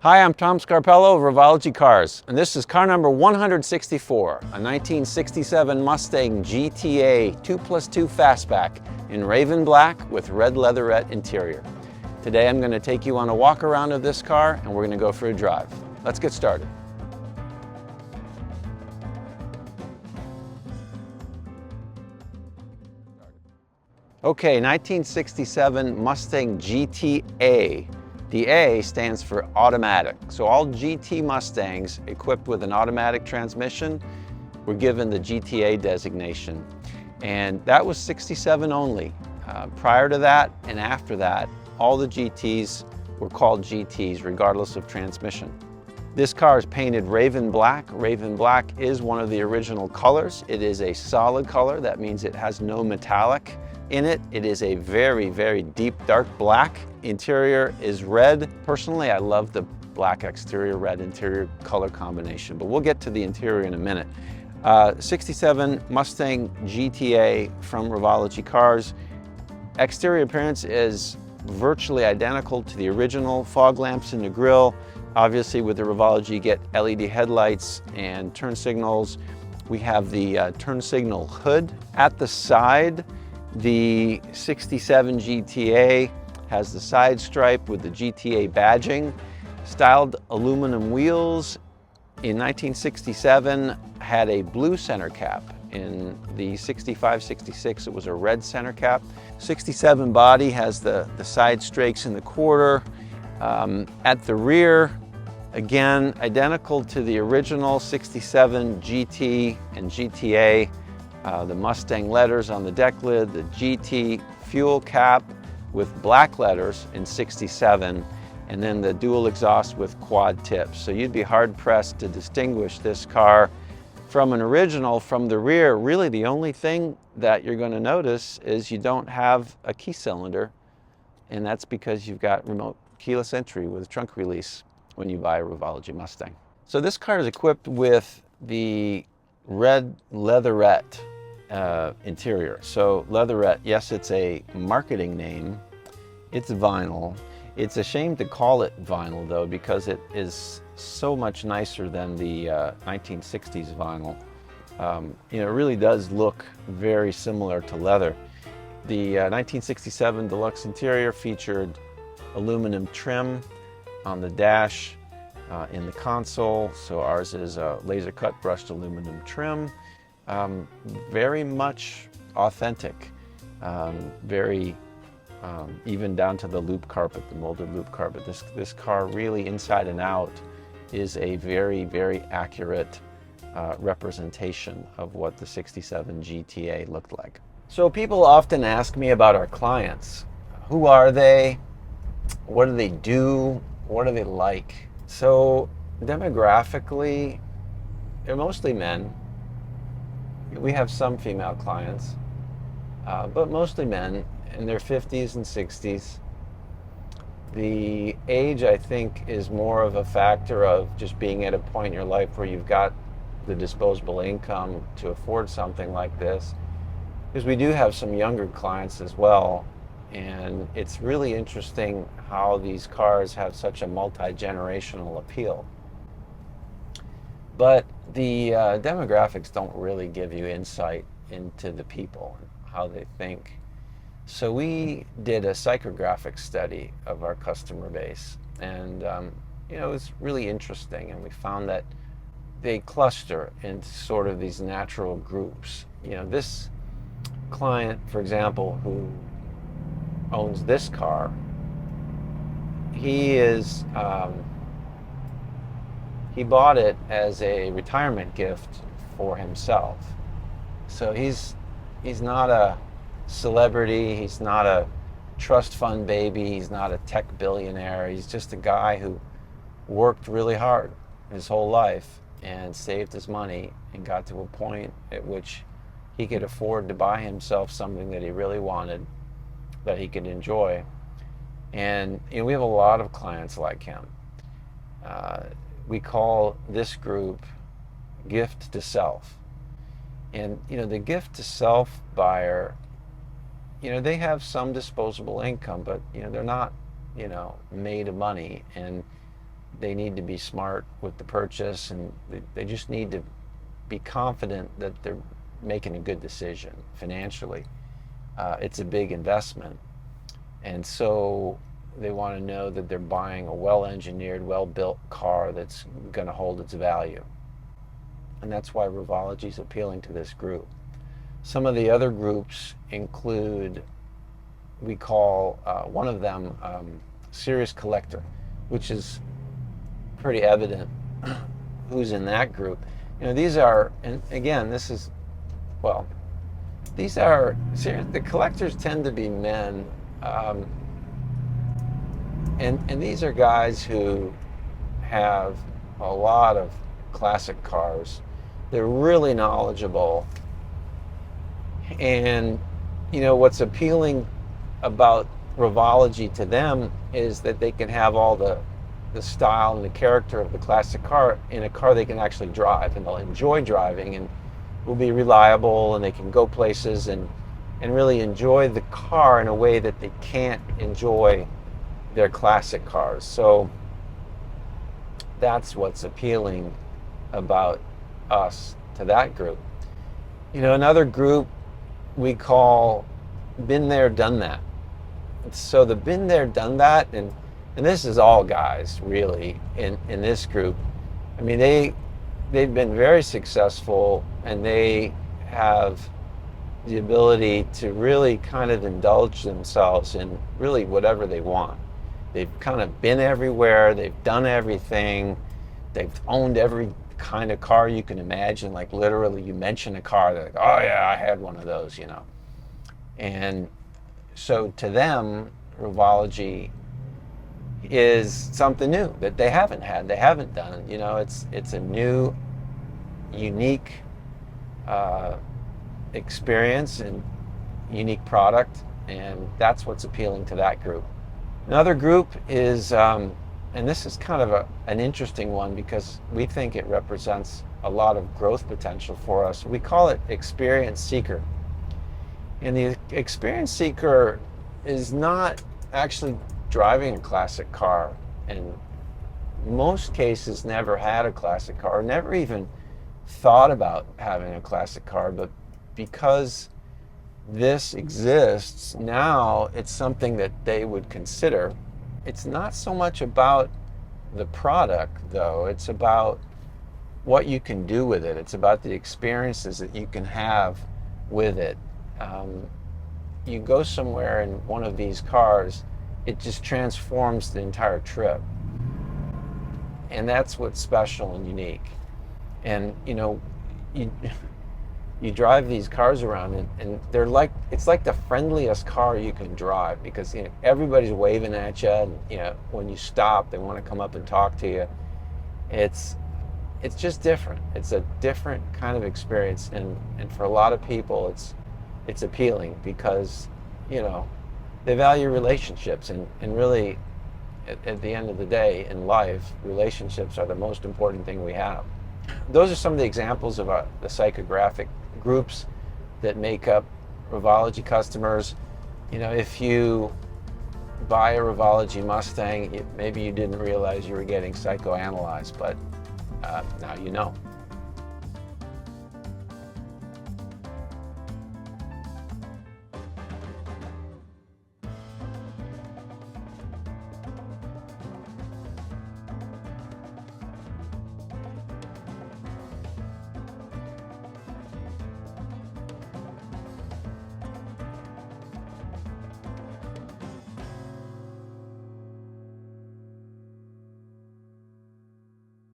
Hi, I'm Tom Scarpello of Revology Cars, and this is car number 164, a 1967 Mustang GTA 2+2 Fastback in raven black with red leatherette interior. Today I'm going to take you on a walk around of this car and we're going to go for a drive. Let's get started. Okay, 1967 Mustang GTA. The A stands for automatic. So all GT Mustangs equipped with an automatic transmission were given the GTA designation. And that was 67 only. Prior to that and after that, all the GTs were called GTs regardless of transmission. This car is painted raven black. Raven black is one of the original colors. It is a solid color. That means it has no metallic in it. It is a very, very deep dark black. Interior is red. Personally, I love the black exterior, red interior color combination, but we'll get to the interior in a minute. 67 Mustang GTA from Revology Cars. Exterior appearance is virtually identical to the original. Fog lamps in the grille. Obviously with the Revology you get LED headlights and turn signals. We have the turn signal hood. At the side, the 67 GTA has the side stripe with the GTA badging. Styled aluminum wheels. In 1967 had a blue center cap. In the 65, 66 it was a red center cap. 67 body has the side strakes in the quarter. At the rear, again, identical to the original 67 GT and GTA. The Mustang letters on the deck lid, the GT fuel cap with black letters in 67, and then the dual exhaust with quad tips. So you'd be hard pressed to distinguish this car from an original from the rear. Really the only thing that you're going to notice is you don't have a key cylinder, and that's because you've got remote keyless entry with trunk release when you buy a Revology Mustang. So this car is equipped with the red leatherette interior. So leatherette, yes, it's a marketing name. It's vinyl. It's a shame to call it vinyl though, because it is so much nicer than the 1960s vinyl. It really does look very similar to leather. The 1967 Deluxe interior featured aluminum trim on the dash, in the console. So ours is a laser cut brushed aluminum trim. Very much authentic, very even down to the loop carpet, the molded loop carpet. This car really inside and out is a very, very accurate representation of what the 67 GTA looked like. So people often ask me about our clients. Who are they? What do they do? What are they like? So demographically, they're mostly men. We have some female clients, but mostly men in their 50s and 60s. The age, I think, is more of a factor of just being at a point in your life where you've got the disposable income to afford something like this. Because we do have some younger clients as well, and it's really interesting how these cars have such a multi-generational appeal. But the demographics don't really give you insight into the people and how they think. So we did a psychographic study of our customer base, and it was really interesting, and we found that they cluster into sort of these natural groups. This client, for example, who owns this car, he bought it as a retirement gift for himself. So he's not a celebrity, he's not a trust fund baby, he's not a tech billionaire. He's just a guy who worked really hard his whole life and saved his money and got to a point at which he could afford to buy himself something that he really wanted, that he could enjoy. And we have a lot of clients like him. We call this group gift to self. And the gift to self buyer, they have some disposable income, but they're not made of money, and they need to be smart with the purchase, and they just need to be confident that they're making a good decision financially. It's a big investment, and so they want to know that they're buying a well-engineered, well-built car that's going to hold its value. And that's why Revology is appealing to this group. Some of the other groups include, we call one of them serious collector, which is pretty evident who's in that group. You know, these are, and again, this is, well, these are, the collectors tend to be men, and these are guys who have a lot of classic cars. They're really knowledgeable, and you know what's appealing about Revology to them is that they can have all the style and the character of the classic car in a car they can actually drive, and they'll enjoy driving, and will be reliable, and they can go places and really enjoy the car in a way that they can't enjoy their classic cars. So that's what's appealing about us to that group. You know, another group we call been there, done that. So the been there, done that, and this is all guys really in this group. I mean, they've been very successful, and they have the ability to really kind of indulge themselves in really whatever they want. They've kind of been everywhere, they've done everything, they've owned every kind of car you can imagine. Like literally, you mention a car, they're like, oh yeah, I had one of those, you know. And so to them, Revology is something new that they haven't had, they haven't done. You know, it's a new, unique experience and unique product, and that's what's appealing to that group. Another group is, and this is kind of an interesting one because we think it represents a lot of growth potential for us. We call it experience seeker. And the experience seeker is not actually driving a classic car, and most cases never had a classic car, never even thought about having a classic car, but because this exists now, it's something that they would consider. It's not so much about the product though, it's about what you can do with it. It's about the experiences that you can have with it. You go somewhere in one of these cars, it just transforms the entire trip. And that's what's special and unique. And you know, you drive these cars around, and they're like, it's like the friendliest car you can drive, because you know, everybody's waving at you, and you know, when you stop, they want to come up and talk to you. It's just different. It's a different kind of experience, and for a lot of people, it's appealing because, you know, they value relationships, and really, at the end of the day in life, relationships are the most important thing we have. Those are some of the examples of the psychographic groups that make up Revology customers. You know, if you buy a Revology Mustang, maybe you didn't realize you were getting psychoanalyzed, but now you know.